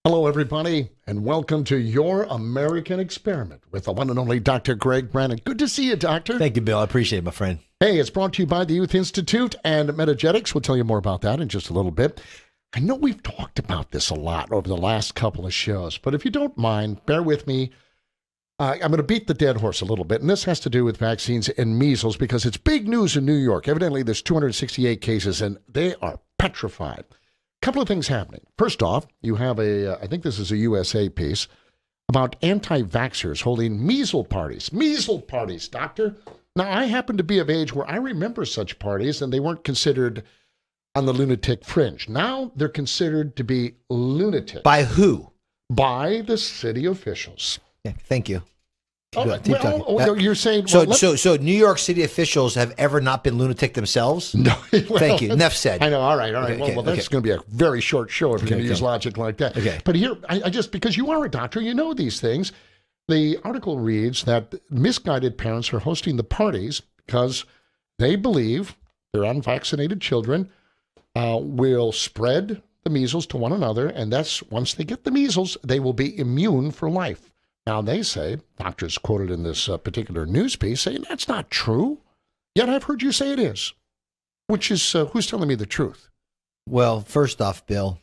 Hello, everybody, and welcome to Your American Experiment with the one and only Dr. Greg Brannon. Good to see you, Doctor. Thank you, Bill. I appreciate it, my friend. Hey, it's brought to you by the Youth Institute and Metagetics. We'll tell you more about that in just a little bit. I know we've talked about this a lot over the last couple of shows, but if you don't mind, bear with me. I'm going to beat the dead horse a little bit, and this has to do with vaccines and measles because it's big news in New York. Evidently, there's 268 cases, and they are petrified. Couple of things happening. First off, you have I think this is a USA piece, about anti-vaxxers holding measles parties. Measles parties, doctor. Now, I happen to be of age where I remember such parties, and they weren't considered on the lunatic fringe. Now they're considered to be lunatic. By who? By the city officials. Yeah, thank you. You're saying... So New York City officials have ever not been lunatic themselves? No. Thank you. Enough said. I know. All right. Okay, That's going to be a very short show if you're going to use logic like that. Okay. But here, I just, because you are a doctor, you know these things. The article reads that misguided parents are hosting the parties because they believe their unvaccinated children will spread the measles to one another, and that's, once they get the measles, they will be immune for life. Now, they say, doctors quoted in this particular news piece, saying that's not true. Yet I've heard you say it is, which is, who's telling me the truth? Well, first off, Bill,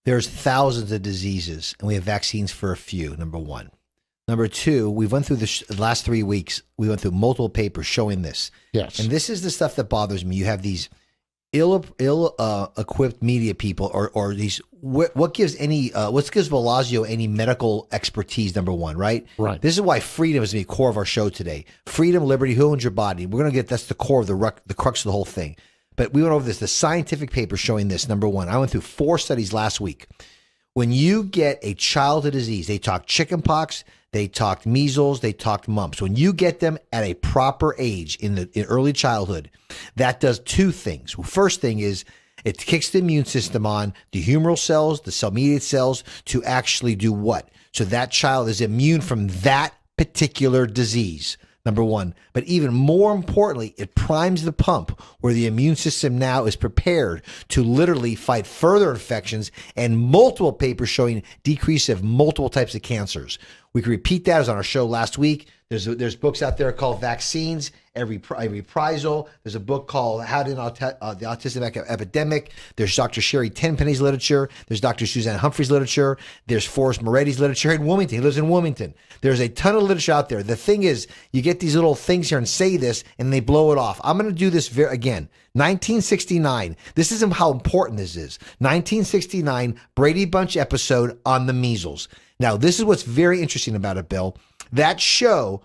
there's thousands of diseases, and we have vaccines for a few, number one. Number two, we went through the last 3 weeks, we went through multiple papers showing this. Yes. And this is the stuff that bothers me. You have these ill-equipped media people, or these what gives Bellagio any medical expertise? Number one, right? Right. This is why freedom is the core of our show today. Freedom, liberty, who owns your body? We're gonna that's the core of the crux of the whole thing. But we went over this. The scientific paper showing this. Number one, I went through 4 studies last week. When you get a childhood disease, they talked chickenpox, they talked measles, they talked mumps. When you get them at a proper age in early childhood, that does 2 things. Well, first thing is it kicks the immune system on, the humoral cells, the cell-mediated cells, to actually do what? So that child is immune from that particular disease. Number one. But even more importantly, it primes the pump where the immune system now is prepared to literally fight further infections, and multiple papers showing decrease of multiple types of cancers. We can repeat that as on our show last week. There's books out there called Vaccines, Every Reprisal. There's a book called How to End the Autism Epidemic. There's Dr. Sherry Tenpenny's literature. There's Dr. Suzanne Humphrey's literature. There's Forrest Moretti's literature in Wilmington. He lives in Wilmington. There's a ton of literature out there. The thing is, you get these little things here and say this, and they blow it off. I'm going to do this again. 1969. This is how important this is. 1969 Brady Bunch episode on the measles. Now, this is what's very interesting about it, Bill. That show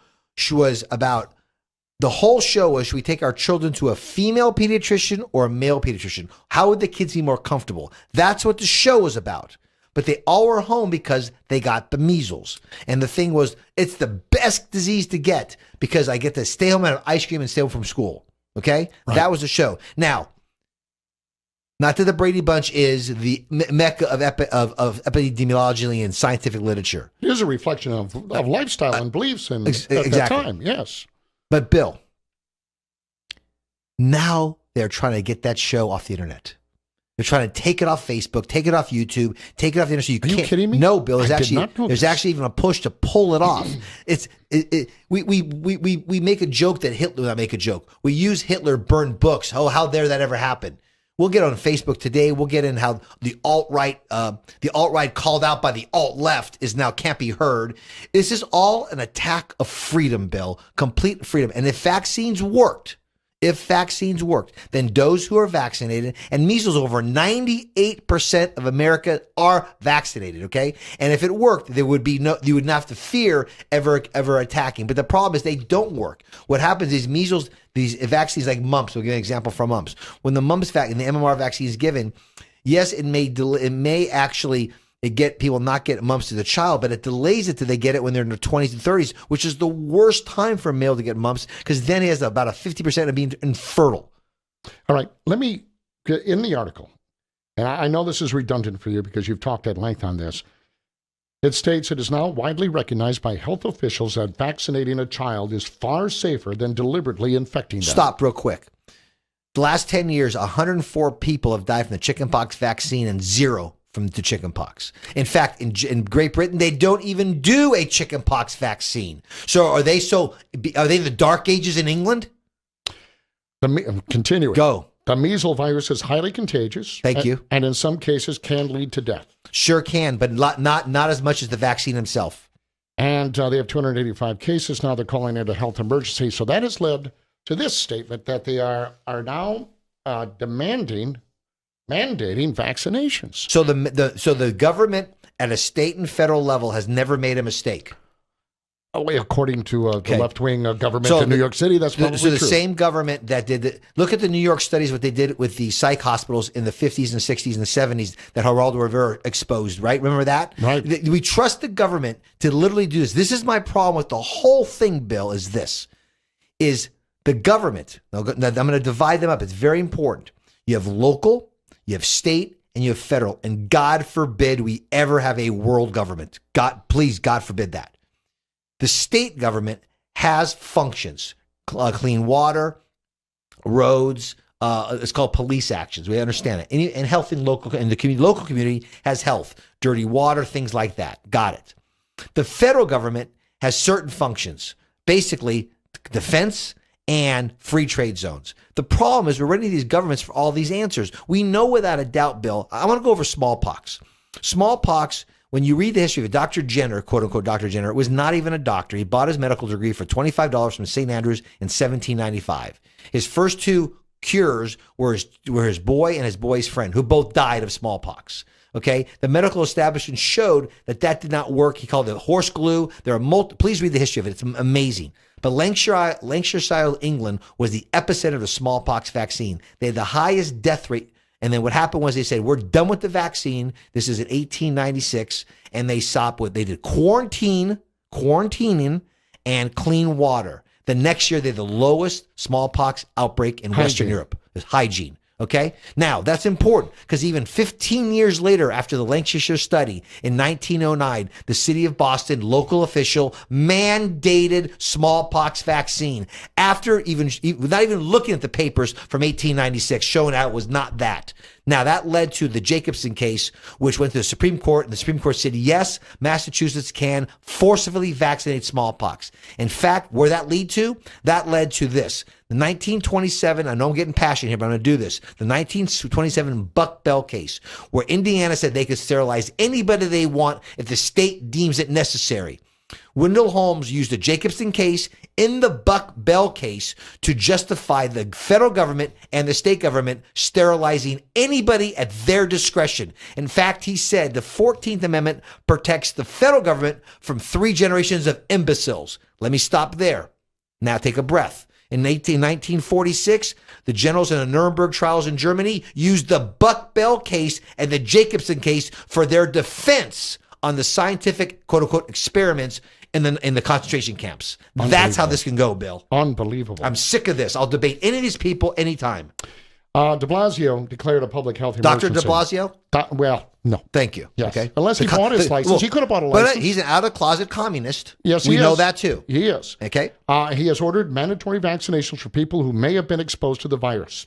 was about, the whole show was, should we take our children to a female pediatrician or a male pediatrician? How would the kids be more comfortable? That's what the show was about. But they all were home because they got the measles. And the thing was, it's the best disease to get because I get to stay home and have ice cream and stay home from school. Okay? Right. That was the show. Now, not that the Brady Bunch is the mecca of epidemiology and scientific literature. It is a reflection of lifestyle and beliefs at that time, yes. But Bill, now they're trying to get that show off the internet. They're trying to take it off Facebook, take it off YouTube, take it off the internet. So you Are you kidding me? No, Bill. There's actually even a push to pull it off. We make a joke that Hitler. Not make a joke. We use Hitler burned books. Oh, how dare that ever happen? We'll get on Facebook today. We'll get in how the alt-right called out by the alt-left is now can't be heard. This is all an attack of freedom, Bill. Complete freedom. And if vaccines worked, then those who are vaccinated, and measles, over 98% of America are vaccinated, okay? And if it worked, there would be you wouldn't have to fear ever attacking. But the problem is they don't work. What happens is measles, these vaccines like mumps, we'll give an example from mumps. When the mumps and the MMR vaccine is given, yes, it may actually get people not get mumps to the child, but it delays it till they get it when they're in their 20s and 30s, which is the worst time for a male to get mumps because then he has about a 50% of being infertile. All right, let me, in the article, and I know this is redundant for you because you've talked at length on this, it states it is now widely recognized by health officials that vaccinating a child is far safer than deliberately infecting them. Stop real quick. The last 10 years, 104 people have died from the chickenpox vaccine and 0 from the chickenpox. In fact, in Great Britain, they don't even do a chickenpox vaccine. So are they the dark ages in England? Continuing. Go. The measles virus is highly contagious. Thank you. And in some cases can lead to death. Sure can, but not as much as the vaccine himself. And they have 285 cases now. They're calling it a health emergency. So that has led to this statement that they are now mandating vaccinations. So the government at a state and federal level has never made a mistake. According to the left-wing government in New York City, that's probably true. So the same government that did look at the New York studies, what they did with the psych hospitals in the 50s and 60s and 70s that Geraldo Rivera exposed, right? Remember that? Right. We trust the government to literally do this. This is my problem with the whole thing, Bill, is the government. Now, I'm going to divide them up. It's very important. You have local, you have state, and you have federal. And God forbid we ever have a world government. Please, God forbid that. The state government has functions, clean water, roads. It's called police actions. We understand it. And health in local community has health, dirty water, things like that. Got it. The federal government has certain functions, basically defense and free trade zones. The problem is we're running these governments for all these answers. We know without a doubt, Bill. I want to go over smallpox. Smallpox. When you read the history of Dr. Jenner, quote unquote Dr. Jenner, was not even a doctor. He bought his medical degree for $25 from St. Andrews in 1795. His first two cures were his boy and his boy's friend, who both died of smallpox. Okay, the medical establishment showed that did not work. He called it horse glue. There are please read the history of it. It's amazing. But Lancashire, England, was the epicenter of the smallpox vaccine. They had the highest death rate. And then what happened was they said, we're done with the vaccine. This is in 1896. And they stopped they did quarantining and clean water. The next year, they had the lowest smallpox outbreak in Western Europe. It's hygiene. Okay. Now that's important because even 15 years later, after the Lancashire study in 1909, the city of Boston local official mandated smallpox vaccine after not even looking at the papers from 1896 showing how it was not that. Now that led to the Jacobson case, which went to the Supreme Court, and the Supreme Court said, yes, Massachusetts can forcibly vaccinate smallpox. In fact, where that lead to? That led to this. The 1927, I know I'm getting passionate here, but I'm going to do this. The 1927 Buck Bell case, where Indiana said they could sterilize anybody they want if the state deems it necessary. Wendell Holmes used the Jacobson case in the Buck Bell case to justify the federal government and the state government sterilizing anybody at their discretion. In fact, he said the 14th Amendment protects the federal government from 3 generations of imbeciles. Let me stop there. Now take a breath. In 1946, the generals in the Nuremberg trials in Germany used the Buck Bell case and the Jacobson case for their defense on the scientific, quote unquote, experiments in the concentration camps. That's how this can go, Bill. Unbelievable. I'm sick of this. I'll debate any of these people anytime. De Blasio declared a public health emergency. Dr. de Blasio? Well, no. Thank you. Yes. Okay. Unless he bought his license. He could have bought a license. But he's an out-of-closet communist. Yes, we know that too. He is. Okay. He has ordered mandatory vaccinations for people who may have been exposed to the virus.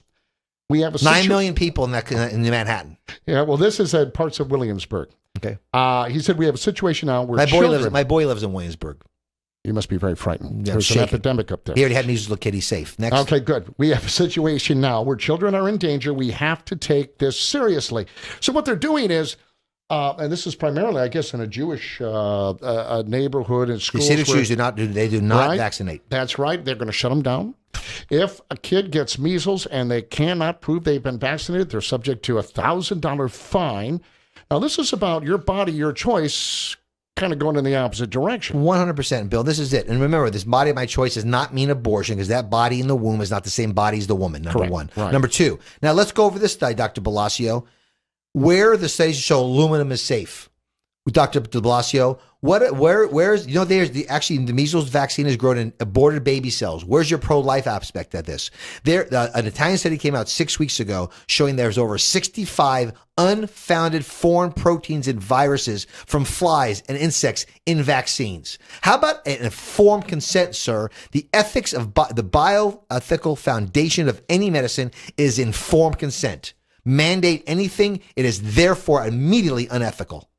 We have 9 million people in Manhattan. Yeah, well, this is at parts of Williamsburg. Okay. He said we have a situation now where my boy lives in Williamsburg. You must be very frightened. Yeah, There's an epidemic up there. He already had measles. Little kid, he's safe. Next. Okay, good. We have a situation now where children are in danger. We have to take this seriously. So what they're doing is, and this is primarily, I guess, in a Jewish neighborhood and schools. The Jews do not vaccinate. That's right. They're going to shut them down. If a kid gets measles and they cannot prove they've been vaccinated, they're subject to a $1,000 fine. Now, this is about your body, your choice, kind of going in the opposite direction. 100%, Bill. This is it. And remember, this body of my choice does not mean abortion because that body in the womb is not the same body as the woman, number one. Right. Number two, now let's go over this study, Dr. Blasio. Where the studies show aluminum is safe. With Dr. de Blasio, where's, there's the measles vaccine is grown in aborted baby cells. Where's your pro-life aspect of this? An Italian study came out 6 weeks ago showing there's over 65 unfounded foreign proteins and viruses from flies and insects in vaccines. How about an informed consent, sir? The ethics of the bioethical foundation of any medicine is informed consent. mandate anything, it is therefore immediately unethical.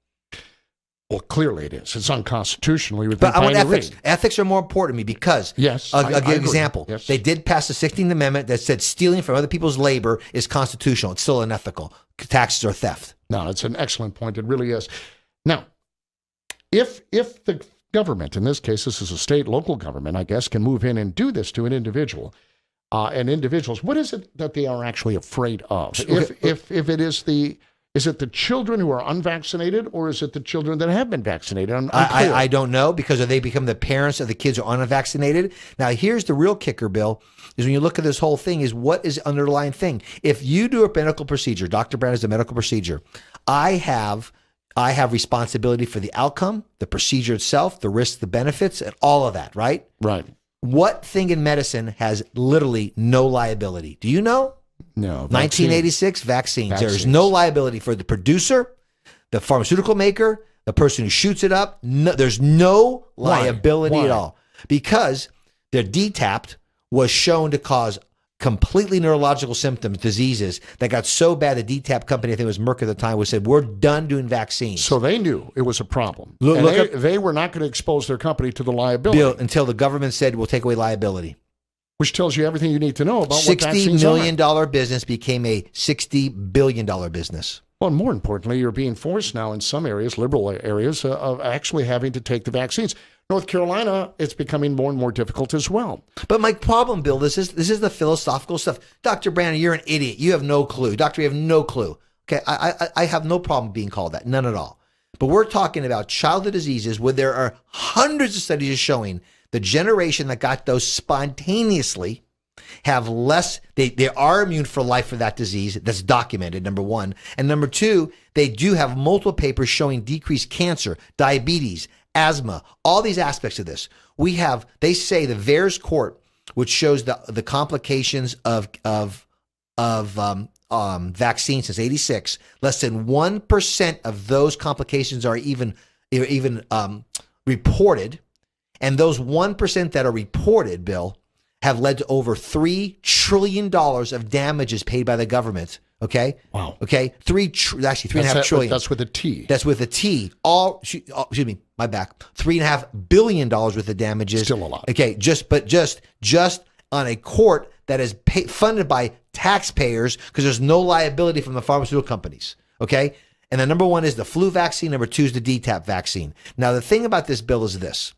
Well, clearly it is. It's unconstitutional. We would But think I want by any ethics. rate. Example are more important to me because, Yes, I'll I give you an agree. example. Yes. They did pass the 16th Amendment that said stealing from other people's labor is constitutional. It's still unethical. Taxes are theft. No, it's an excellent point. It really is. Now, if the government, in this case, this is a state, local government, I guess, can move in and do this to an individual, and individuals, what is it that they are actually afraid of? If it is is it the children who are unvaccinated, or is it the children that have been vaccinated? I don't know, because they become the parents of the kids who are unvaccinated. Now, here's the real kicker, Bill, is when you look at this whole thing, is what is the underlying thing? If you do a medical procedure, Dr. Brannon is a medical procedure, I have responsibility for the outcome, the procedure itself, the risks, the benefits, and all of that, right? Right. What thing in medicine has literally no liability? Do you know? No. 1986, vaccines. There is no liability for the producer, the pharmaceutical maker, the person who shoots it up. No, there's no liability at all, because their DTaP was shown to cause completely neurological symptoms, diseases that got so bad. The DTaP company, I think it was Merck at the time, said, we're done doing vaccines. So they knew it was a problem. They were not going to expose their company to the liability. Bill, until the government said, we'll take away liability. Which tells you everything you need to know about what vaccines $60 million business became a $60 billion business. Well, and more importantly, you're being forced now in some areas, liberal areas, of actually having to take the vaccines. North Carolina, it's becoming more and more difficult as well. But my problem, Bill, this is the philosophical stuff. Dr. Brannon, you're an idiot. You have no clue. Doctor, you have no clue. Okay, I have no problem being called that, none at all. But we're talking about childhood diseases where there are hundreds of studies showing the generation that got those spontaneously have less, they are immune for life for that disease. That's documented, number one. And number two, they do have multiple papers showing decreased cancer, diabetes, asthma, all these aspects of this. We have, they say the VAERS court, which shows the complications of vaccines since 86, less than 1% of those complications are even reported. And those 1% that are reported, Bill, have led to over $3 trillion of damages paid by the government. Okay. Wow. Okay. Actually, $3.5 trillion. That's with a T. That's with a T. Excuse me, my back. $3.5 billion worth of damages. Still a lot. Okay. Just on a court that is funded by taxpayers, because there's no liability from the pharmaceutical companies. Okay. And the number one is the flu vaccine. Number two is the DTaP vaccine. Now, the thing about this bill is this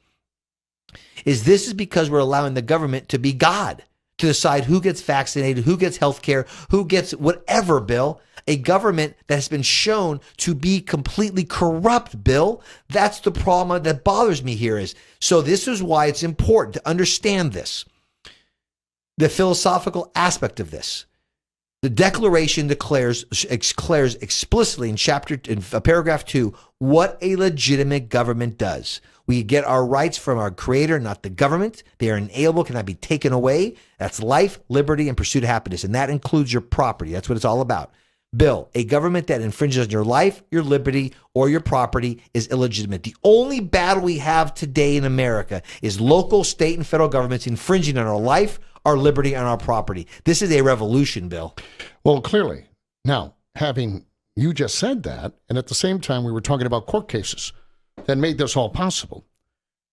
is because we're allowing the government to be God, to decide who gets vaccinated, who gets health care, who gets whatever, Bill. A government that has been shown to be completely corrupt, Bill. That's the problem that bothers me here is. So this is why it's important to understand this. The philosophical aspect of this. The Declaration declares explicitly in paragraph 2 what a legitimate government does. We get our rights from our creator, not the government. They are inalienable, cannot be taken away. That's life, liberty, and pursuit of happiness. And that includes your property. That's what it's all about. Bill, a government that infringes on your life, your liberty, or your property is illegitimate. The only battle we have today in America is local, state, and federal governments infringing on our life, our liberty, and our property. This is a revolution, Bill. Well, clearly. Now, having you just said that, and at the same time we were talking about court cases that made this all possible.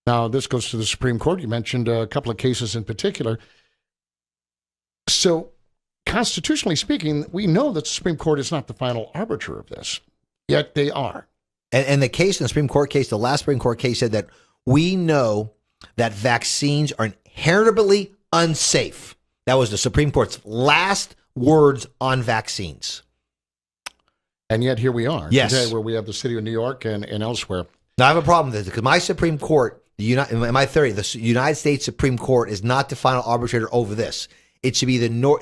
Now, this goes to the Supreme Court. You mentioned a couple of cases in particular. So, constitutionally speaking, we know that the Supreme Court is not the final arbiter of this, yet they are. And the case in the Supreme Court case, the last Supreme Court case said that we know that vaccines are inherently unsafe. That was the Supreme Court's last words on vaccines. And yet here we are today, where we have the city of New York and elsewhere. Now, I have a problem with this because my Supreme Court, in my theory, the United States Supreme Court is not the final arbitrator over this. It should be the New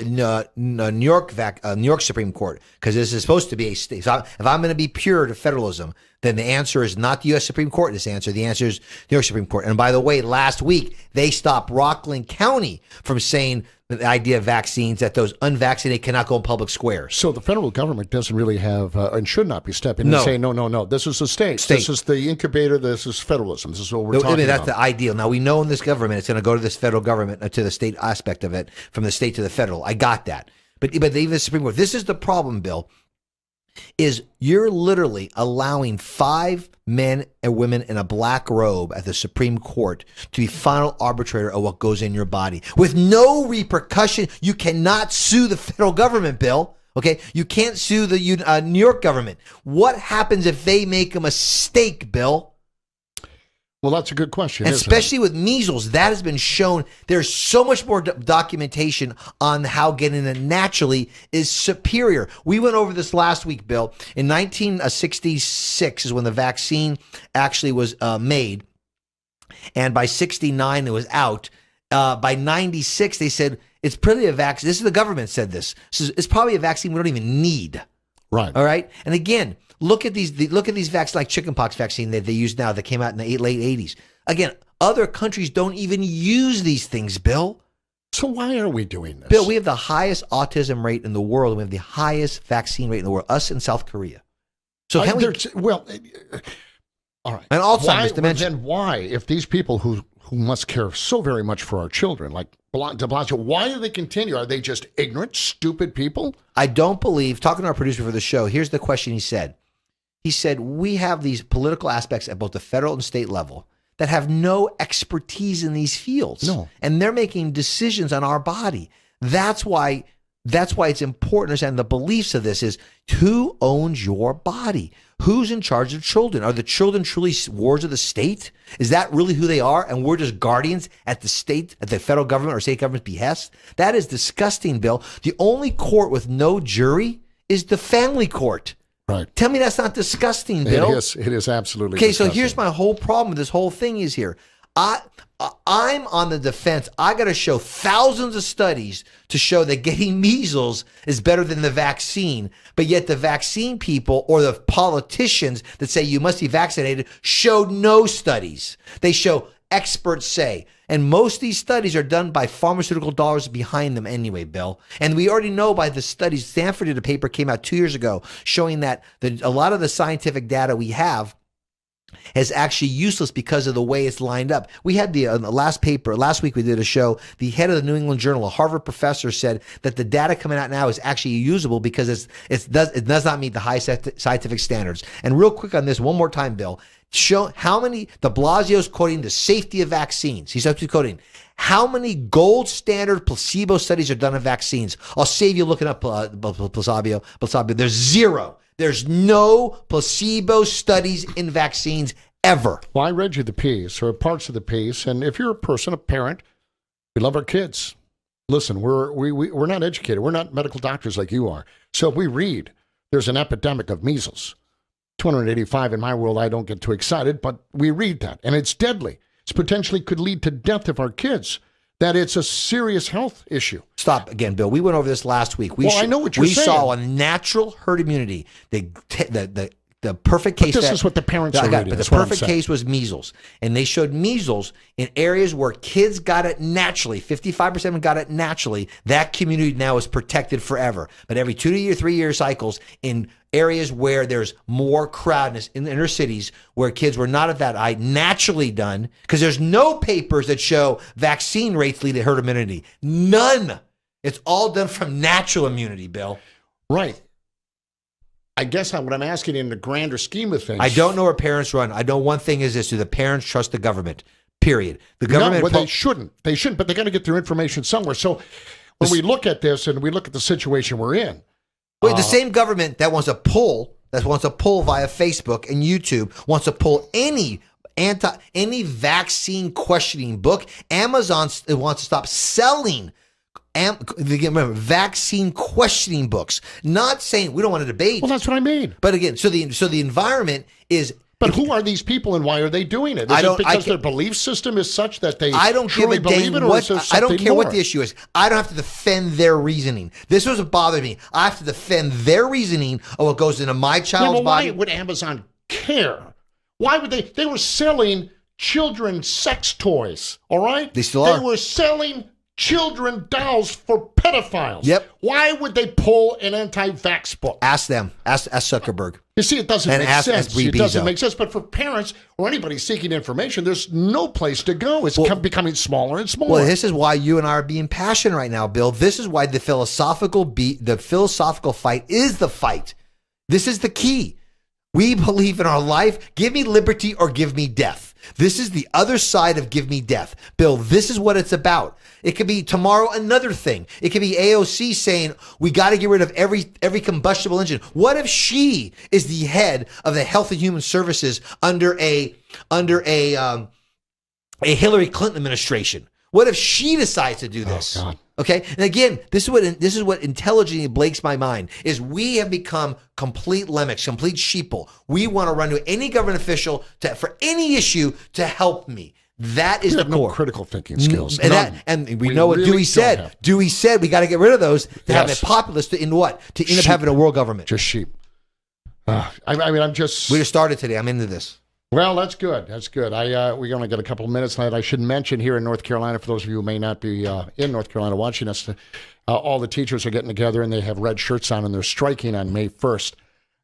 York Supreme Court, because this is supposed to be a state. So if I'm going to be pure to federalism, then the answer is not the U.S. Supreme Court. The answer is New York Supreme Court. And by the way, last week they stopped Rockland County from saying the idea of vaccines, that those unvaccinated cannot go in public squares. So the federal government doesn't really have and should not be stepping in and saying, no. This is the state. This is the incubator. This is federalism. This is what we're talking that's about. the ideal. Now, we know in this government it's going to go to this federal government, to the state aspect of it, from the state to the federal. I got that. But even the Supreme Court, this is the problem, Bill, is you're literally allowing 5 men and women in a black robe at the Supreme Court to be final arbitrator of what goes in your body with no repercussion. You cannot sue the federal government, Bill. Okay, you can't sue the New York government. What happens if they make a mistake, Bill? Well, that's a good question. Especially with measles, that has been shown. There's so much more documentation on how getting it naturally is superior. We went over this last week, Bill. In 1966 is when the vaccine actually was made. And by 69, it was out. By 96, they said, it's probably a vaccine. This is the government said this. It's probably a vaccine we don't even need. Right. All right. And again, look at these vaccines like chickenpox vaccine that they use now that came out in the late 80s. Again, other countries don't even use these things, Bill. So why are we doing this? Bill, we have the highest autism rate in the world, and we have the highest vaccine rate in the world, us and South Korea. So can we... Well, all right. And Alzheimer's dementia. Then why, if these people who must care so very much for our children, like de Blasio, why do they continue? Are they just ignorant, stupid people? I don't believe, talking to our producer for the show, here's the question he said. He said, we have these political aspects at both the federal and state level that have no expertise in these fields. No. And they're making decisions on our body. That's why it's important to understand the beliefs of this is who owns your body? Who's in charge of children? Are the children truly wards of the state? Is that really who they are? And we're just guardians at the state, at the federal government or state government's behest? That is disgusting, Bill. The only court with no jury is the family court. Right. Tell me that's not disgusting, Bill. It is absolutely okay, disgusting. So here's my whole problem with this whole thing is here. I'm on the defense. I got to show thousands of studies to show that getting measles is better than the vaccine. But yet the vaccine people or the politicians that say you must be vaccinated showed no studies. They show experts say. And most of these studies are done by pharmaceutical dollars behind them anyway, Bill. And we already know by the studies, Stanford did a paper came out 2 years ago showing that a lot of the scientific data we have is actually useless because of the way it's lined up. We had the last week we did a show, the head of the New England Journal, a Harvard professor, said that the data coming out now is actually usable because it does not meet the high scientific standards. And real quick on this, one more time, Bill, show how many, de Blasio's quoting the safety of vaccines. He's actually quoting how many gold standard placebo studies are done on vaccines. I'll save you looking up placebo. There's zero. There's no placebo studies in vaccines ever. Well, I read you the piece or parts of the piece, and if you're a person, a parent, we love our kids. Listen, we're not educated. We're not medical doctors like you are. So if we read there's an epidemic of measles, 285 in my world, I don't get too excited, but we read that, and it's deadly. It potentially could lead to death of our kids. That it's a serious health issue. Stop again, Bill. We went over this last week. I know what you're saying. We saw a natural herd immunity. The perfect case. But this is what the parents are reading. But the perfect case was measles, and they showed measles in areas where kids got it naturally. 55% of them got it naturally. That community now is protected forever. But every 2 to 3 year cycles in areas where there's more crowdedness in the inner cities where kids were not at that high, naturally done, because there's no papers that show vaccine rates lead to herd immunity. None. It's all done from natural immunity, Bill. Right. I guess what I'm asking in the grander scheme of things. I don't know where parents run. I know one thing is this: do the parents trust the government? Period. The government. No, well, they shouldn't. They shouldn't, but they got to get their information somewhere. So when we look at this and we look at the situation we're in. Wait, the same government that wants to pull via Facebook and YouTube wants to pull any vaccine questioning book. Amazon wants to stop selling. Remember, vaccine questioning books. Not saying we don't want to debate. Well, that's what I mean. But again, so the environment is. But who are these people and why are they doing it? Is it because their belief system is such that they truly believe it, or is there something I don't care more? what the issue is. I don't have to defend their reasoning. This was what bothered me. I have to defend their reasoning of what goes into my child's body. Why would Amazon care? Why would they? They were selling children's sex toys, all right? They still are. They were selling children dolls for pedophiles. Yep. Why would they pull an anti-vax book? Ask them. Ask Zuckerberg. You see, it doesn't And make ask sense. SBB It doesn't though. make sense. But for parents or anybody seeking information, there's no place to go. It's becoming smaller and smaller. Well, this is why you and I are being passionate right now, Bill. This is why the philosophical fight is the fight. This is the key. We believe in our life. Give me liberty or give me death. This is the other side of give me death. Bill, this is what it's about. It could be tomorrow another thing. It could be AOC saying we got to get rid of every combustible engine. What if she is the head of the Health and Human Services under a Hillary Clinton administration? What if she decides to do this? Oh, God. Okay, and again, this is what intelligently breaks my mind is we have become complete lemmics, complete sheeple. We want to run to any government official for any issue to help me. That is You the have no core. critical thinking skills. And we know what really Dewey said. don't have. Dewey said we got to get rid of those to have Yes. a populace to end up Sheep. having a world government. Just sheep. I'm just. We just started today. I'm into this. Well, that's good. That's good. We only got a couple of minutes tonight. I should mention here in North Carolina, for those of you who may not be in North Carolina watching us, all the teachers are getting together and they have red shirts on and they're striking on May 1st.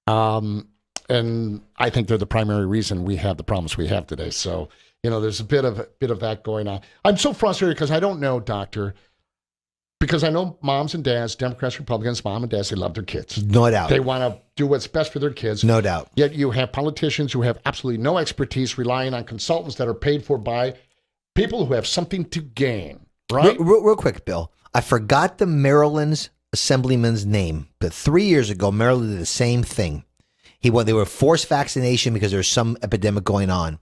And I think they're the primary reason we have the problems we have today. So, there's a bit of that going on. I'm so frustrated because I don't know, Doctor, because I know moms and dads, Democrats, Republicans, mom and dads, they love their kids. No doubt. They want to do what's best for their kids. No doubt. Yet you have politicians who have absolutely no expertise relying on consultants that are paid for by people who have something to gain, right? Real quick, Bill. I forgot the Maryland's assemblyman's name, but 3 years ago, Maryland did the same thing. They were forced vaccination because there was some epidemic going on.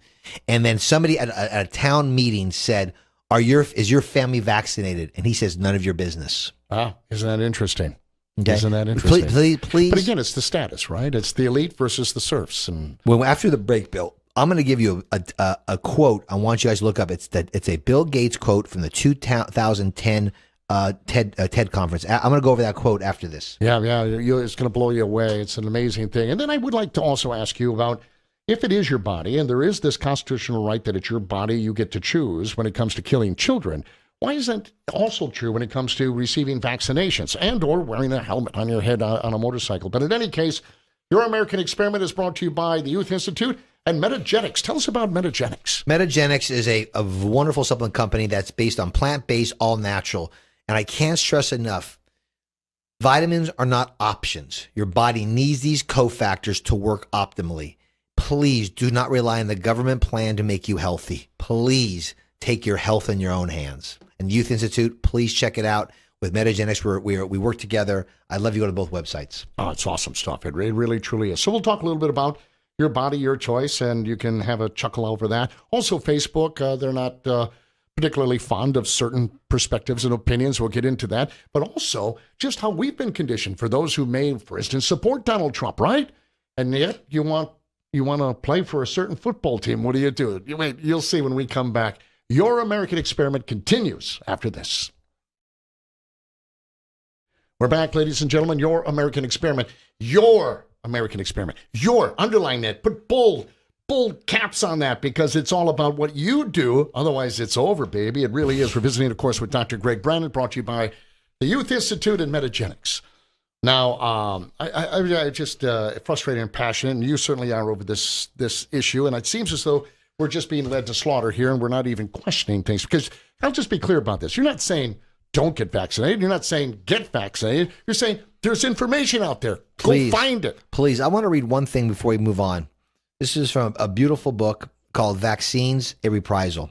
And then somebody at a town meeting said, is your family vaccinated? And he says, none of your business. Ah, isn't that interesting? Okay. Isn't that interesting? Please. But again, it's the status, right? It's the elite versus the serfs. And Well, after the break, Bill, I'm going to give you a quote. I want you guys to look up. It's a Bill Gates quote from the 2010 TED conference. I'm going to go over that quote after this. yeah, it's going to blow you away. It's an amazing thing. And then I would like to also ask you about if it is your body, and there is this constitutional right that it's your body, you get to choose when it comes to killing children. Why isn't that also true when it comes to receiving vaccinations and or wearing a helmet on your head on a motorcycle? But in any case, your American Experiment is brought to you by the Youth Institute and Metagenics. Tell us about Metagenics. Metagenics is a wonderful supplement company that's based on plant-based, all natural. And I can't stress enough, vitamins are not options. Your body needs these cofactors to work optimally. Please do not rely on the government plan to make you healthy. Please take your health in your own hands. And Youth Institute, please check it out. With Metagenics, we work together. I'd love you to go to both websites. Oh, it's awesome stuff. It really, truly is. So we'll talk a little bit about your body, your choice, and you can have a chuckle over that. Also, Facebook, they're not particularly fond of certain perspectives and opinions. We'll get into that. But also, just how we've been conditioned for those who may, for instance, support Donald Trump, right? And yet you want to play for a certain football team. What do you do? You'll see when we come back. Your American Experiment continues after this. We're back, ladies and gentlemen. Your American Experiment. Your American Experiment. Underline that. Put bold caps on that because it's all about what you do. Otherwise, it's over, baby. It really is. We're visiting, of course, with Dr. Greg Brannon, brought to you by the Youth Institute and Metagenics. Now, I just frustrated and passionate, and you certainly are over this issue, and it seems as though we're just being led to slaughter here, and we're not even questioning things, because I'll just be clear about this. You're not saying don't get vaccinated. You're not saying get vaccinated. You're saying there's information out there. Go find it. Please, I want to read one thing before we move on. This is from a beautiful book called Vaccines, a Reprisal.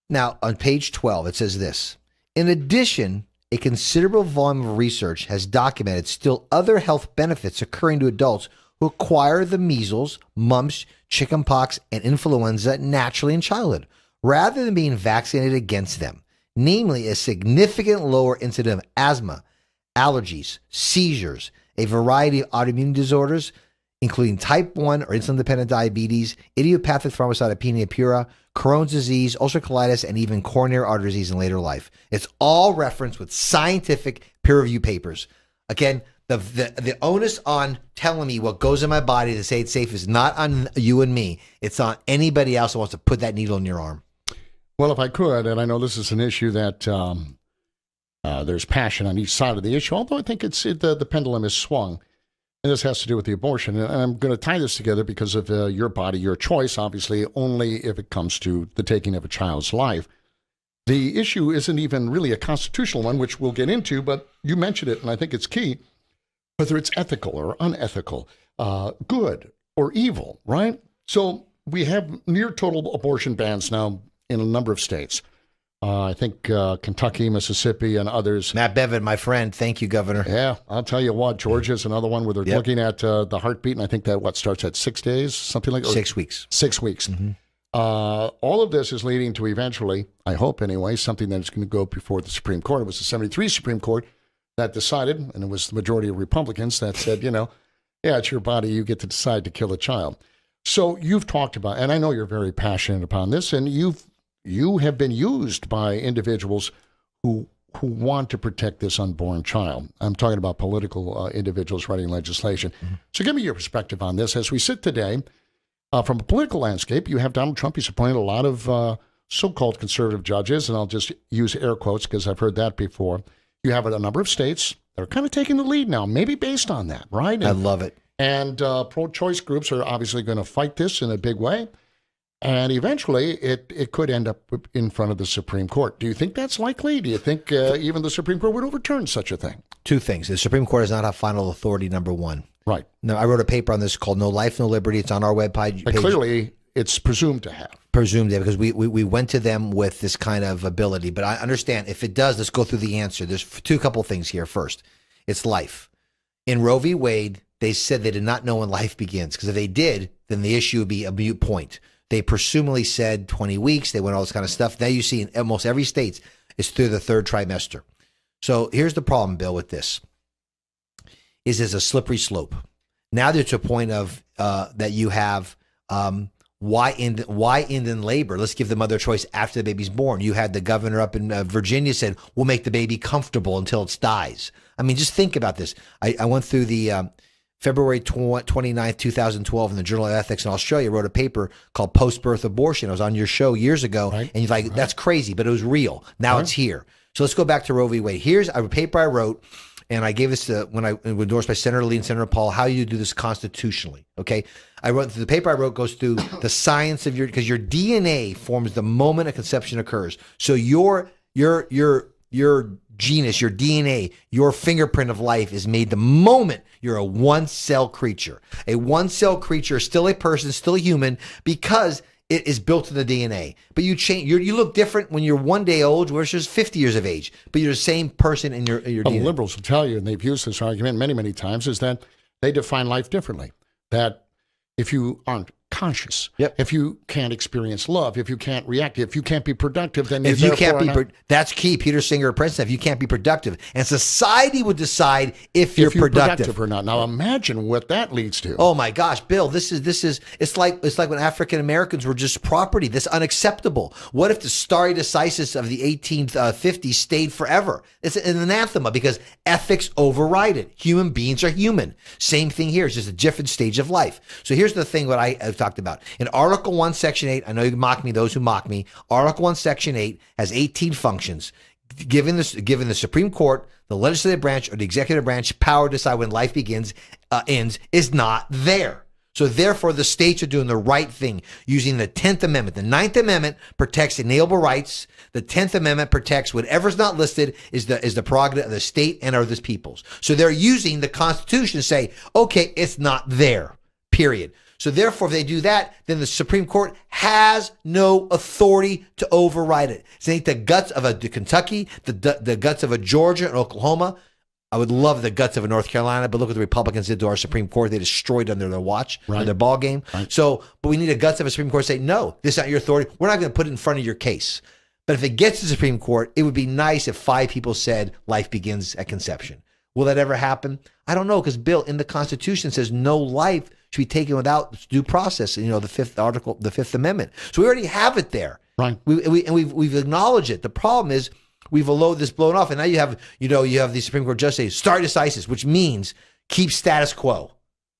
Now, on page 12, it says this. In addition, a considerable volume of research has documented still other health benefits occurring to adults who acquire the measles, mumps, chickenpox, and influenza naturally in childhood, rather than being vaccinated against them, namely a significant lower incidence of asthma, allergies, seizures, a variety of autoimmune disorders, including type 1 or insulin-dependent diabetes, idiopathic thrombocytopenia pura, Crohn's disease, ulcerative colitis, and even coronary artery disease in later life. It's all referenced with scientific peer-reviewed papers. Again, the onus on telling me what goes in my body to say it's safe is not on you and me. It's on anybody else who wants to put that needle in your arm. Well, if I could, and I know this is an issue that there's passion on each side of the issue, although I think the pendulum is swung. and this has to do with the abortion. And I'm going to tie this together because of your body, your choice, obviously, only if it comes to the taking of a child's life. The issue isn't even really a constitutional one, which we'll get into, but you mentioned it, and I think it's key, whether it's ethical or unethical, good or evil, right? So we have near total abortion bans now in a number of states. I think Kentucky, Mississippi, and others. Matt Bevin, my friend. Thank you, Governor. Yeah, I'll tell you what, Georgia's another one where they're looking at the heartbeat, and I think that starts at 6 days, something like that? 6 weeks. 6 weeks. Mm-hmm. All of this is leading to eventually, I hope anyway, something that's going to go before the Supreme Court. It was the 73 Supreme Court that decided, and it was the majority of Republicans that said, yeah, it's your body. You get to decide to kill a child. So you've talked about, and I know you're very passionate upon this, and you have been used by individuals who want to protect this unborn child. I'm talking about political individuals writing legislation. Mm-hmm. So give me your perspective on this. As we sit today, from a political landscape, you have Donald Trump. He's appointed a lot of so-called conservative judges, and I'll just use air quotes because I've heard that before. You have a number of states that are kind of taking the lead now, maybe based on that, right? I love it. And pro-choice groups are obviously going to fight this in a big way. And eventually, it could end up in front of the Supreme Court. Do you think that's likely? Do you think even the Supreme Court would overturn such a thing? Two things. The Supreme Court does not have final authority, number one. Right. No, I wrote a paper on this called No Life, No Liberty. It's on our webpage. But clearly, it's presumed to have. Presumed to, because we went to them with this kind of ability. But I understand, if it does, let's go through the answer. There's couple things here. First, it's life. In Roe v. Wade, they said they did not know when life begins, because if they did, then the issue would be a moot point. They presumably said 20 weeks. They went all this kind of stuff. Now you see in almost every state, it's through the third trimester. So here's the problem, Bill, with this. Is there's a slippery slope. Now there's a point of that you have why end in labor? Let's give the mother a choice after the baby's born. You had the governor up in Virginia said, we'll make the baby comfortable until it dies. I mean, just think about this. I went through the February 29th, 2012 in the Journal of Ethics in Australia, wrote a paper called Post-Birth Abortion. I was on your show years ago, right. And you're like, that's crazy, but it was real. Now it's here. So let's go back to Roe v. Wade. Here's a paper I wrote, and I gave this to, when I was endorsed by Senator Lee and Senator Paul, how you do this constitutionally, okay? The paper I wrote goes through the science of because your DNA forms the moment a conception occurs. So your genus, your DNA, your fingerprint of life is made the moment you're a one-cell creature. A one-cell creature is still a person, still a human, because it is built in the DNA. But you change. You look different when you're 1 day old versus 50 years of age. But you're the same person in your DNA. Liberals will tell you, and they've used this argument many, many times, is that they define life differently. That if you aren't conscious, if you can't experience love, if you can't react, if you can't be productive, then if you can't be, that's key. Peter Singer, Princeton. If you can't be productive, and society would decide if you're productive or not. Now imagine what that leads to. Oh my gosh, Bill, this is it's like when African Americans were just property. This is unacceptable. What if the stare decisis of the 1850s stayed forever? It's an anathema because ethics override it. Human beings are human. Same thing here. It's just a different stage of life. So here's the thing: what I talked about in Article 1, Section 8. I know you mock me, those who mock me. Article 1, Section 8 has 18 functions. Given the Supreme Court, the legislative branch, or the executive branch power to decide when life ends is not there. So therefore, the states are doing the right thing using the 10th Amendment. The 9th Amendment protects inalienable rights. The 10th Amendment protects whatever's not listed is the prerogative of the state and of the peoples. So they're using the Constitution to say, okay, it's not there, period. So therefore, if they do that, then the Supreme Court has no authority to override it. So ain't the guts of a Kentucky, the guts of a Georgia and Oklahoma. I would love the guts of a North Carolina, but look what the Republicans did to our Supreme Court. They destroyed under their watch, right, their ball game. Right. So, but we need the guts of a Supreme Court to say, no, this is not your authority. We're not going to put it in front of your case. But if it gets to the Supreme Court, it would be nice if 5 people said life begins at conception. Will that ever happen? I don't know, because Bill, in the Constitution says no life should be taken without due process. The 5th article, the 5th Amendment. So we already have it there. Right. We've acknowledged it. The problem is we've allowed this blown off, and now you have the Supreme Court judge say stare decisis, which means keep status quo.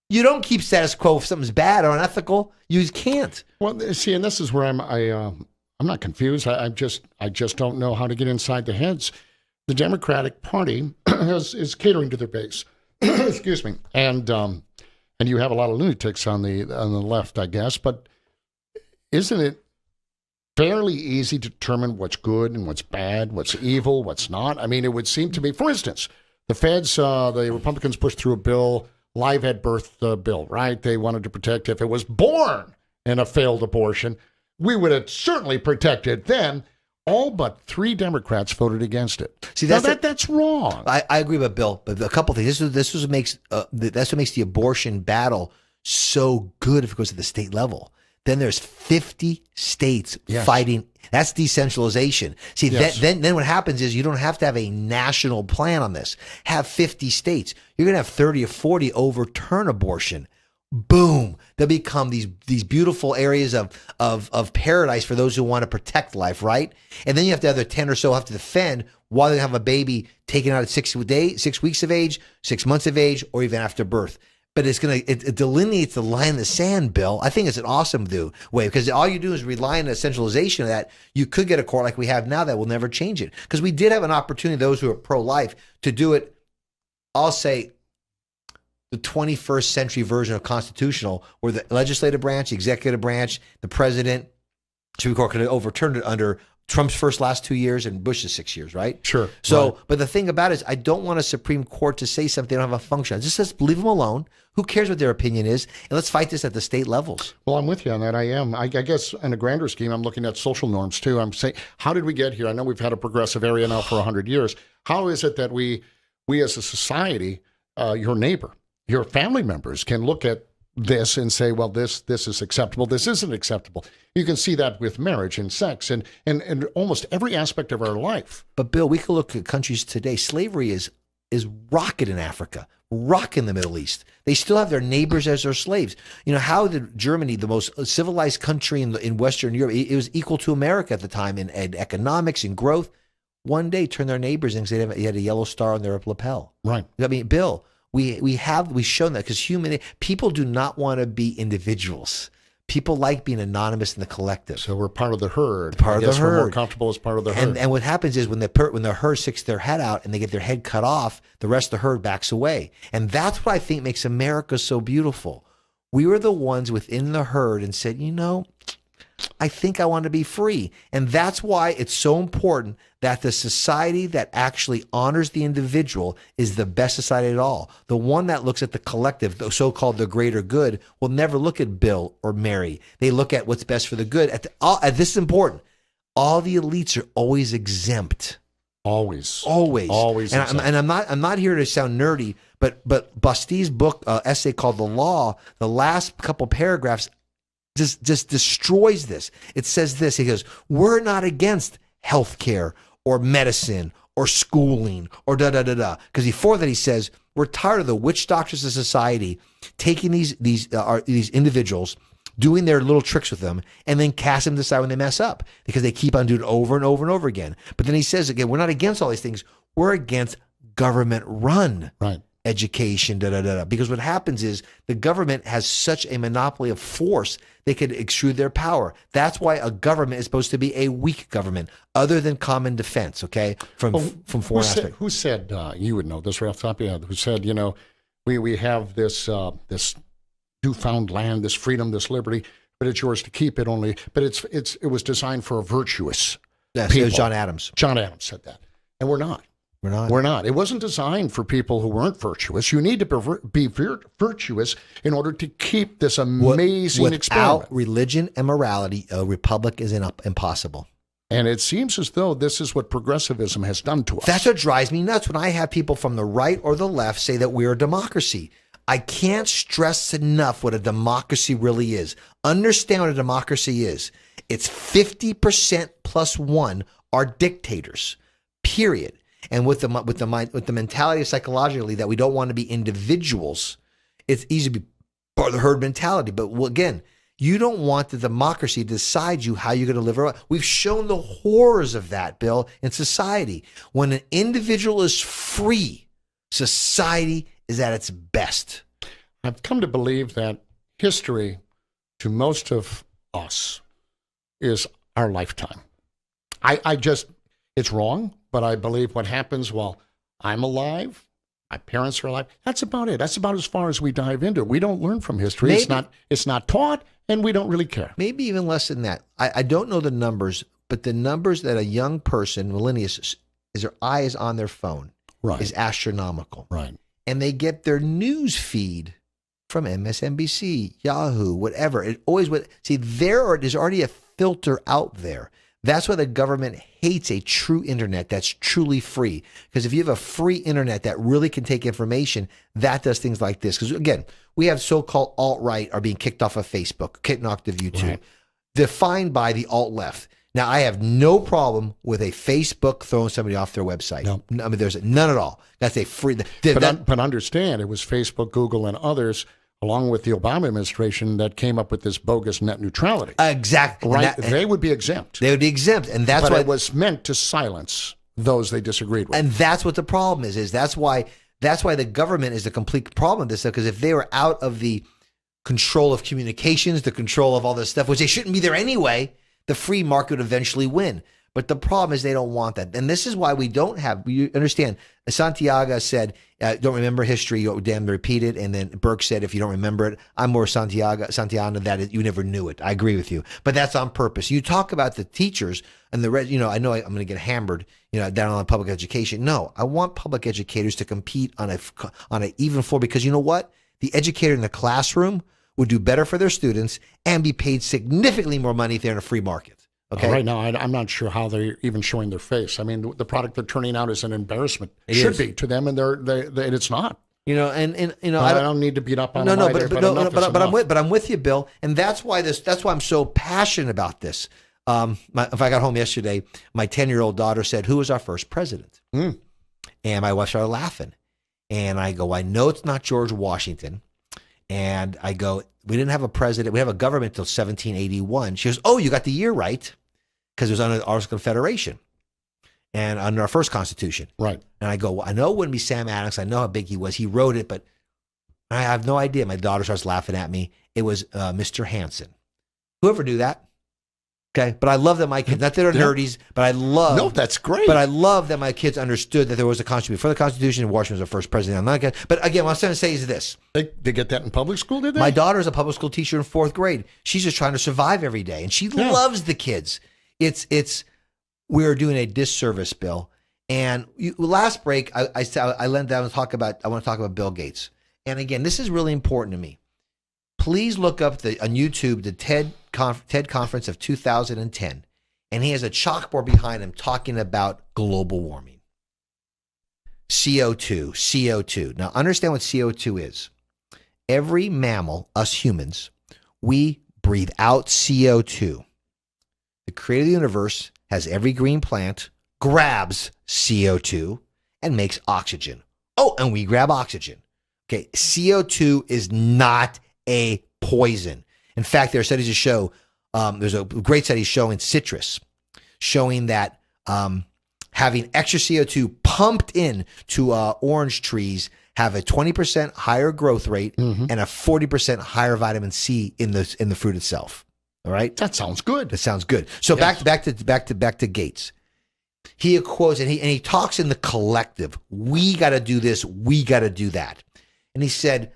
You don't keep status quo if something's bad or unethical. You can't. Well, see, and this is where I'm not confused. I just don't know how to get inside the heads. The Democratic Party is catering to their base. excuse me, and you have a lot of lunatics on the left, I guess. But isn't it fairly easy to determine what's good and what's bad, what's evil, what's not? I mean, it would seem to be, for instance, the feds, the Republicans pushed through a bill, live at birth bill, right? They wanted to protect if it was born in a failed abortion. We would have certainly protected then. All but 3 Democrats voted against it. See, that's wrong. I agree with Bill, but a couple things. That's what makes the abortion battle so good if it goes to the state level. Then there's 50 states fighting. That's decentralization. See, then what happens is you don't have to have a national plan on this. Have 50 states. You're going to have 30 or 40 overturn abortion. Boom. They'll become these beautiful areas of paradise for those who want to protect life, right? And then you have the other 10 or so have to defend while they have a baby taken out at 6 weeks of age, 6 months of age, or even after birth. But it delineates the line in the sand, Bill. I think it's an awesome way, because all you do is rely on the centralization of that. You could get a court like we have now that will never change it. Because we did have an opportunity, those who are pro-life, to do it, I'll say, the 21st century version of constitutional, where the legislative branch, the executive branch, the president, Supreme Court could have overturned it under Trump's last 2 years and Bush's 6 years, right? Sure. So, right. But the thing about it is, I don't want a Supreme Court to say something they don't have a function. Just let's leave them alone. Who cares what their opinion is? And let's fight this at the state levels. Well, I'm with you on that. I am. I guess in a grander scheme, I'm looking at social norms too. I'm saying, how did we get here? I know we've had a progressive area now for 100 years. How is it that we as a society, your neighbor, your family members can look at this and say, well, this is acceptable, this isn't acceptable. You can see that with marriage and sex and almost every aspect of our life. But Bill, we can look at countries today. Slavery is rocket in Africa, rock in the Middle East. They still have their neighbors as their slaves. You know, how did Germany, the most civilized country in Western Europe, it was equal to America at the time in economics and growth, one day turn their neighbors and say they had a yellow star on their lapel. Right. I mean, Bill, we've shown that because people do not want to be individuals. People like being anonymous in the collective. So we're part of the herd. Part of the herd. We're more comfortable as part of the herd. And what happens is when the herd sticks their head out and they get their head cut off, the rest of the herd backs away. And that's what I think makes America so beautiful. We were the ones within the herd and said, I think I want to be free. And that's why it's so important that the society that actually honors the individual is the best society at all. The one that looks at the collective, the so-called the greater good, will never look at Bill or Mary. They look at what's best for the good. This is important. All the elites are always exempt. Always. And I'm not here to sound nerdy, but Basti's book, essay called The Law, the last couple paragraphs just destroys this. It says this. He goes, we're not against healthcare or medicine or schooling or da-da-da-da. Because before that he says, we're tired of the witch doctors of society taking these individuals, doing their little tricks with them, and then casting them aside when they mess up because they keep on doing it over and over and over again. But then he says again, we're not against all these things. We're against government run. Right. Education, da-da-da-da. Because what happens is the government has such a monopoly of force, they could extrude their power. That's why a government is supposed to be a weak government, other than common defense, okay, from foreign aspects. Who said, you would know this right off the top of your head, who said, we have this newfound land, this freedom, this liberty, but it's yours to keep it only, but it was designed for a virtuous people. It was John Adams. John Adams said that. And we're not. We're not. It wasn't designed for people who weren't virtuous. You need to be virtuous in order to keep this amazing experiment. Without religion and morality, a republic is impossible. And it seems as though this is what progressivism has done to us. That's what drives me nuts when I have people from the right or the left say that we're a democracy. I can't stress enough what a democracy really is. Understand what a democracy is. It's 50% plus one are dictators, period. And with the mentality psychologically that we don't want to be individuals, it's easy to be part of the herd mentality. But again, you don't want the democracy to decide you how you're going to live your life. We've shown the horrors of that, Bill, in society. When an individual is free, society is at its best. I've come to believe that history, to most of us, is our lifetime. It's wrong, but I believe what happens while I'm alive, My parents are alive. That's about it. That's about as far as we dive into it. We don't learn from history. Maybe. It's not taught, and we don't really care. Maybe even less than that. I don't know the numbers, but the numbers that a young person, millennials, is their eye is on their phone, Right. is astronomical. Right. And they get their news feed from MSNBC, Yahoo, whatever. It always would see there's already a filter out there. That's why the government hates a true internet that's truly free. Because if you have a free internet that really can take information, that does things like this. Because again, we have so-called alt-right are being kicked off of Facebook, kicked off of YouTube, Right. defined by the alt-left. Now, I have no problem with a Facebook throwing somebody off their website. No. I mean, there's none at all. That's a free. But understand, it was Facebook, Google, and others, along with the Obama administration, that came up with this bogus net neutrality. Exactly. Right? They would be exempt. They would be exempt, and that's But why it was meant to silence those they disagreed with. And that's what the problem is that's why the government is the complete problem with this stuff. Because if they were out of the control of communications, the control of all this stuff, which they shouldn't be there anyway, the free market would eventually win. But the problem is they don't want that. And this is why we don't have, you understand, Santiago said, don't remember history, you damn repeat it. And then Burke said, if you don't remember it, I'm more Santiago that you never knew it. I agree with you. But that's on purpose. You talk about the teachers and the rest, I know I'm going to get hammered, down on public education. No, I want public educators to compete on an even floor, because you know what? The educator in the classroom would do better for their students and be paid significantly more money if they're in a free market. Okay. Right now, I'm not sure how they're even showing their face. I mean, the product they're turning out is an embarrassment. It should be to them, and it's not. I don't need to beat up on them either, but I'm with you, Bill, and that's why I'm so passionate about this. If I got home yesterday, my 10-year-old daughter said, "Who was our first president?" And my wife started laughing, and I go, "I know it's not George Washington," and I go, "We didn't have a president. We have a government till 1781." She goes, "Oh, you got the year right, because it was under our Confederation and under our first Constitution." Right. And I go, well, "I know it wouldn't be Sam Adams. I know how big he was. He wrote it, but I have no idea." My daughter starts laughing at me. It was Mr. Hanson. Whoever knew that? Okay, but I love that my kids, not that they're nerdies, but I love. No, that's great. But I love that my kids understood that there was a Constitution before the Constitution, and Washington was the first president. But again, what I'm trying to say is this. They get that in public school, did they? My daughter's a public school teacher in 4th grade. She's just trying to survive every day, and she loves the kids. We're doing a disservice, Bill. And last break, I leaned down and I want to talk about Bill Gates. And again, this is really important to me. Please look up on YouTube the TED conference of 2010, and he has a chalkboard behind him talking about global warming. CO2. Now, understand what CO2 is. Every mammal, us humans, we breathe out CO2. The creator of the universe has every green plant, grabs CO2, and makes oxygen. Oh, and we grab oxygen. Okay, CO2 is not a poison. In fact, there are studies that show, there's a great study showing citrus, showing that having extra CO2 pumped in to orange trees have a 20% higher growth rate and a 40% higher vitamin C in the fruit itself. All right, that sounds good. That sounds good. So yes. back to Gates. He quotes and he talks in the collective. We got to do this. We got to do that. And he said,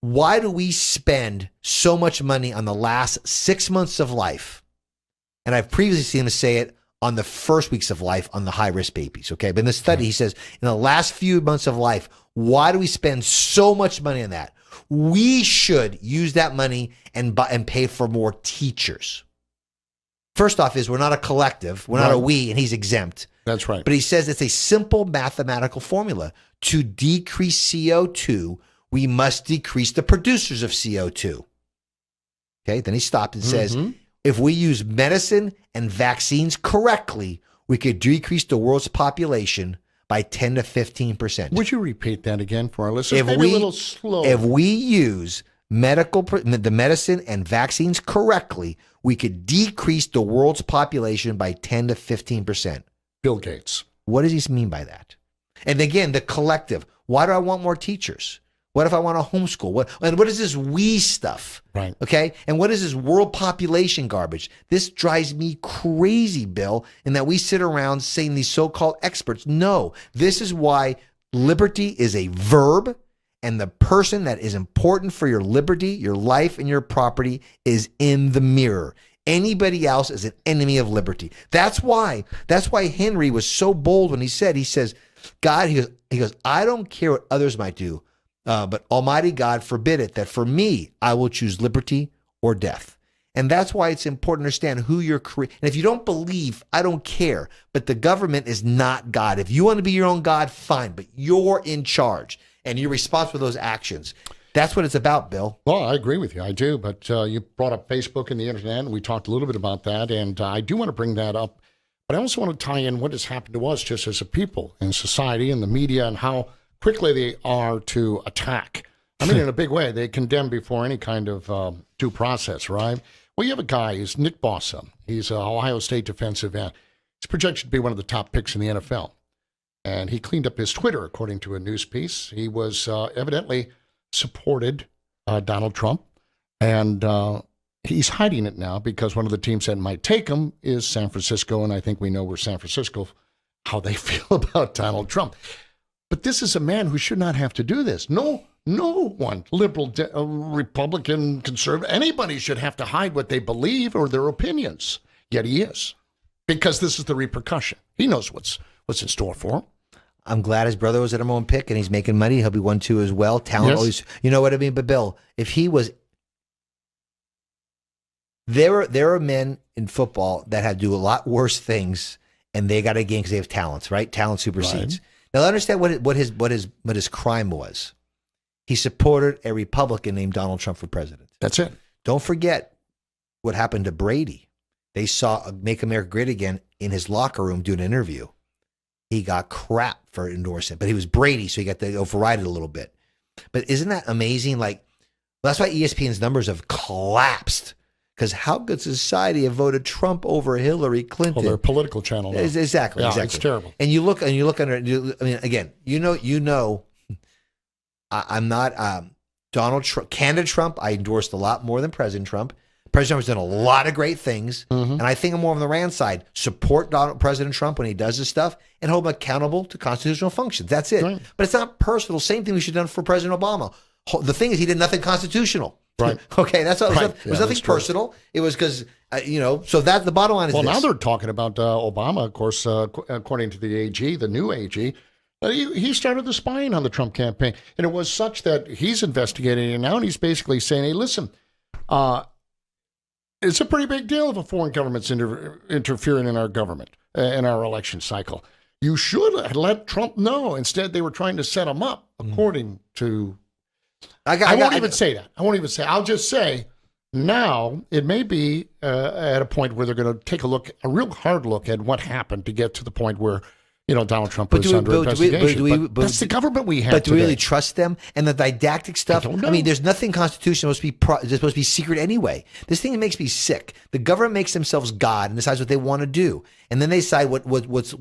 "Why do we spend so much money on the last 6 months of life?" And I've previously seen him say it on the first weeks of life on the high-risk babies, okay? But in the study, he says, in the last few months of life, why do we spend so much money on that? We should use that money and pay for more teachers. First off we're not a collective. We're not a we, and he's exempt. That's right. But he says it's a simple mathematical formula. To decrease CO2, we must decrease the producers of CO2. Okay, then he stopped and says, if we use medicine and vaccines correctly, we could decrease the world's population by 10 to 15%. Would you repeat that again for our listeners? Maybe a little slow. If we use the medicine and vaccines correctly, we could decrease the world's population by 10 to 15%. Bill Gates. What does he mean by that? And again, the collective. Why do I want more teachers? What if I want to homeschool? What is this we stuff? Right. Okay. And what is this world population garbage? This drives me crazy, Bill, in that we sit around saying these so-called experts. No, this is why Liberty is a verb, and the person that is important for your liberty, your life, and your property is in the mirror. Anybody else is an enemy of liberty. That's why Henry was so bold when he says, God, he goes, I don't care what others might do, but Almighty God forbid it, that for me, I will choose liberty or death. And that's why it's important to understand who you're creating. And if you don't believe, I don't care. But the government is not God. If you want to be your own God, fine. But you're in charge, and you're responsible for those actions. That's what it's about, Bill. Well, I agree with you. I do. But you brought up Facebook and the internet, and we talked a little bit about that. And I do want to bring that up. But I also want to tie in what has happened to us just as a people in society and the media, and how quickly they are to attack. I mean, in a big way, they condemn before any kind of due process, right? Well, you have a guy, he's Nick Bosa. He's an Ohio State defensive end. He's projected to be one of the top picks in the NFL. And he cleaned up his Twitter, according to a news piece. He was evidently supported Donald Trump. And he's hiding it now because one of the teams that might take him is San Francisco. And I think we know where San Francisco, how they feel about Donald Trump. But this is a man who should not have to do this. No one, liberal, Republican, conservative, anybody should have to hide what they believe or their opinions. Yet he is, because this is the repercussion. He knows what's in store for him. I'm glad his brother was the number one pick, and he's making money. He'll be 1-2 as well. Talent Yes. always, you know what I mean? But Bill, if he was, there are men in football that have to do a lot worse things, and they got a game because they have talents, right? Talent supersedes. Right. Now understand what his crime was. He supported a Republican named Donald Trump for president. That's it. Don't forget what happened to Brady. They saw Make America Great Again in his locker room doing an interview. He got crap for endorsing, but he was Brady, so he got to override it a little bit. But isn't that amazing? Like, that's why ESPN's numbers have collapsed. Because how could society have voted Trump over Hillary Clinton? Well, they're a political channel now. Exactly. Yeah, exactly. it's terrible. And you look under. I mean, again, you know. I'm not Donald Trump. Candidate Trump, I endorsed a lot more than President Trump. President Trump has done a lot of great things, and I think I'm more on the Rand side. Support President Trump when he does this stuff, and hold him accountable to constitutional functions. That's it. Right. But it's not personal. Same thing we should have done for President Obama. The thing is, he did nothing constitutional. Right. Okay, that's all. Right. It was nothing personal. It was because so that the bottom line is. Well, this. now they're talking about Obama, of course, according to the AG, the new AG. He started the spying on the Trump campaign, and it was such that he's investigating it now, and he's basically saying, hey, listen, it's a pretty big deal if a foreign government's interfering in our government, in our election cycle. You should let Trump know. Instead, they were trying to set him up, according to... I won't even say that. I'll just say now it may be at a point where they're going to take a real hard look at what happened to get to the point where Donald Trump is under investigation. But that's the government we have. But do we really trust them? And the didactic stuff? I mean, there's nothing constitutional supposed to be secret anyway. This thing makes me sick. The government makes themselves God and decides what they want to do, and then they decide what lives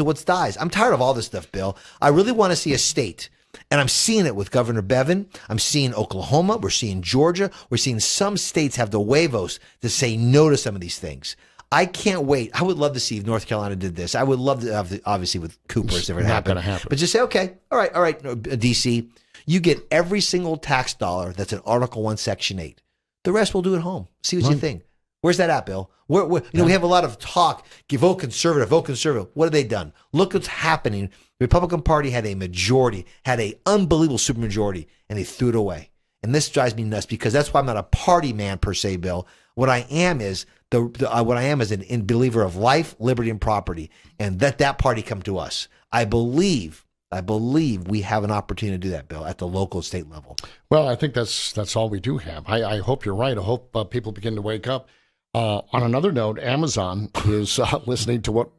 and what dies. I'm tired of all this stuff, Bill. I really want to see a state. And I'm seeing it with Governor Bevin. I'm seeing Oklahoma. We're seeing Georgia. We're seeing some states have the huevos to say no to some of these things. I can't wait. I would love to see if North Carolina did this. I would love to have, obviously, with Cooper, if it happened. Not going to happen. But just say, okay, all right, D.C., you get every single tax dollar that's in Article 1, Section 8. The rest we'll do at home. See what you think. Where's that at, Bill? We have a lot of talk. Vote conservative. What have they done? Look what's happening. The Republican Party had a majority, had an unbelievable supermajority, and they threw it away. And this drives me nuts because that's why I'm not a party man per se, Bill. What I am is an believer of life, liberty, and property, and that party come to us. I believe we have an opportunity to do that, Bill, at the local state level. Well, I think that's all we do have. I hope you're right. I hope people begin to wake up. On another note, Amazon is listening to what,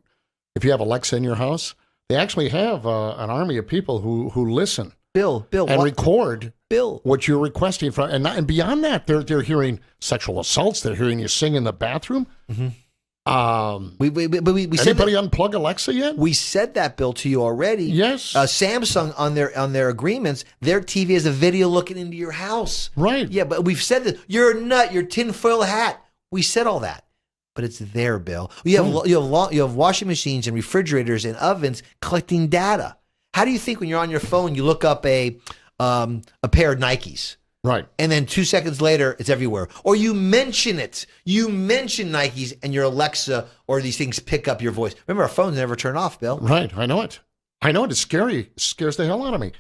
if you have Alexa in your house, they actually have an army of people who listen. Bill, and record Bill what you're requesting from, and beyond that, they're hearing sexual assaults. They're hearing you sing in the bathroom. Mm-hmm. We said anybody unplug Alexa yet? We said that, Bill, to you already. Yes. Samsung on their agreements, their TV has a video looking into your house. Right. Yeah, but we've said that you're a nut. Your tinfoil hat. We said all that, but it's there, Bill. You have washing machines and refrigerators and ovens collecting data. How do you think when you're on your phone, you look up a pair of Nikes? Right. And then 2 seconds later, it's everywhere. Or you mention it. You mention Nikes and your Alexa or these things pick up your voice. Remember, our phones never turn off, Bill. Right. I know it. It's scary. It scares the hell out of me.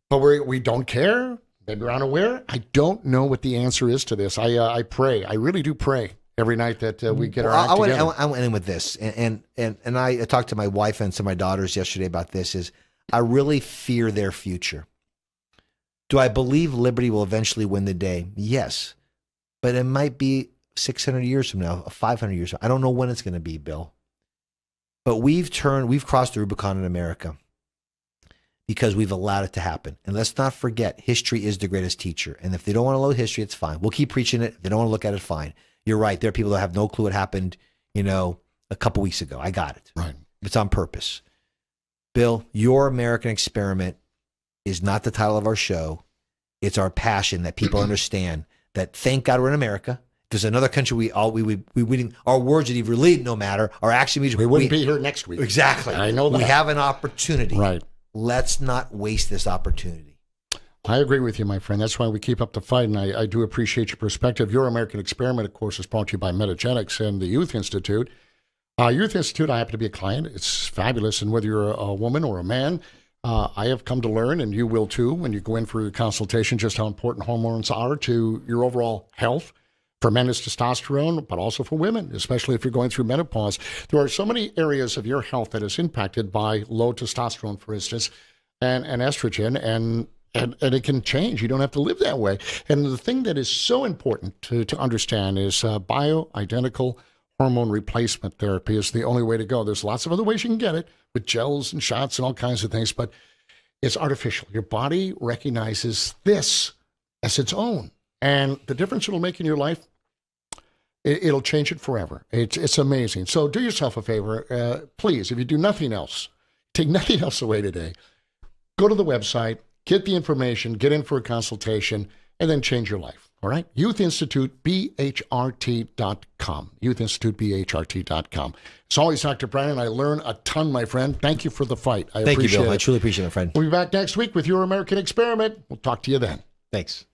But we don't care. Maybe we're unaware. I don't know what the answer is to this. I pray. I really do pray every night that we get our act together. I went in with this. And I talked to my wife and some of my daughters yesterday about this. Is I really fear their future. Do I believe liberty will eventually win the day? Yes. But it might be 600 years from now, 500 years from now. I don't know when it's going to be, Bill. But we've crossed the Rubicon in America because we've allowed it to happen. And let's not forget, history is the greatest teacher. And if they don't want to know history, it's fine. We'll keep preaching it. If they don't want to look at it, fine. You're right. There are people that have no clue what happened, a couple weeks ago. I got it. Right. It's on purpose. Bill, your American experiment is not the title of our show. It's our passion that people understand that thank God we're in America. If there's another country we wouldn't, our words would even really no matter. Our action means we wouldn't be here next week. Exactly. I know that. We have an opportunity. Right. Let's not waste this opportunity. I agree with you, my friend. That's why we keep up the fight, and I do appreciate your perspective. Your American Experiment, of course, is brought to you by Metagenics and the Youth Institute. Youth Institute, I happen to be a client. It's fabulous, and whether you're a woman or a man, I have come to learn, and you will too, when you go in for your consultation, just how important hormones are to your overall health. For men, it's testosterone, but also for women, especially if you're going through menopause. There are so many areas of your health that is impacted by low testosterone, for instance, and estrogen, and it can change. You don't have to live that way. And the thing that is so important to understand is bioidentical hormone replacement therapy is the only way to go. There's lots of other ways you can get it with gels and shots and all kinds of things, but it's artificial. Your body recognizes this as its own. And the difference it'll make in your life, it'll change it forever. It's amazing. So do yourself a favor. Please, if you do nothing else, take nothing else away today, go to the website, get the information, get in for a consultation, and then change your life. All right? Youth Institute, BHRT.com. Youth Institute, BHRT.com. It's always Dr. Brannon. I learn a ton, my friend. Thank you for the fight. I appreciate it. Thank you, Bill. I truly appreciate it, my friend. We'll be back next week with Your American Experiment. We'll talk to you then. Thanks.